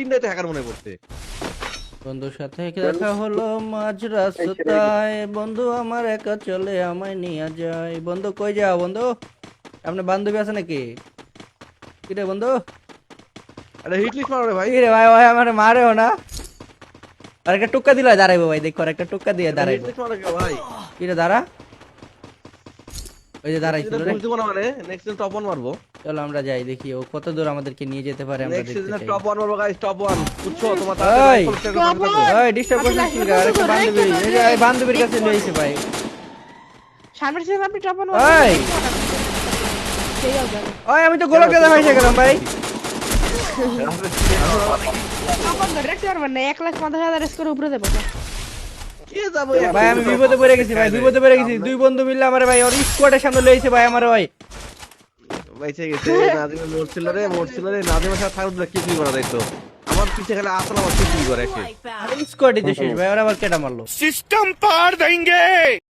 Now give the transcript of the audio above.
তিনটাই তো হ্যাকার মনে পড়ছে। বন্ধুর সাথে দেখা হলো মাঝ রাস্তায়, বন্ধু আমার একা চলে আমায় নিয়ে যায়। বন্ধু কই যাও বন্ধু? আপনার বান্ধবী আছে নাকি? কি রে বন্ধু? আরে হিট লিস্ট মারো রে ভাই। কি রে ভাই, ভাই আমার মারেও না। আর একটা টুক্কা দিলে দাঁড়াইবো ভাই, দেখো আর একটা টুক্কা দিয়ে হিট দাঁড়াইবো। লিস্ট মারো কে ভাই? কি রে দাঁড়া, ওই যে নেক্সট দাঁড়াইছিল দিনে রে। পুশ দিব না মানে নেক্সট দিন টপ 1 মারবো। চলো আমরা যাই দেখি ও কত দূর আমাদেরকে নিয়ে যেতে পারে, আমরা নেক্সট দেখতে দিনে চাই। টপ 1 মারবো গাইস, টপ 1 বুঝছো? তোমার ওই! তাড়াতাড়ি রাইফেল স্টার Top করতে one! থাকো। ওই ডিস্টার্ব করছিস কি? আর একটা বান্ধবী, এই যে এই বান্ধবীর কাছে লইছে ভাই। সামনের সিজন আপনি টপ 1 ওই! সেই যাবে ওই আমি তো গোলক দাদা ভাইসে গেলাম ভাই। টপ 1 ডাইরেক্ট মারবেন না 1,50,000 স্কোর উপরে দেবো কে যাবো ভাই আমি বিপদে পড়ে গেছি ভাই, বিপদে পড়ে গেছি। দুই বন্ধু মিললে আমারে ভাই ওর স্কোয়াডের সামনে লইছে ভাই আমার ভাই। বাইচে গেছে। নাজিম মরছিল রে নাজিমের সাথে থাকলে কি কি করা যাইতো? আমার পিছে খালি আসল আমার কি করে এসে। স্কোয়াডই তো শেষ ভাই, ওরা আবার কেটা মারলো। सिस्टम पार देंगे।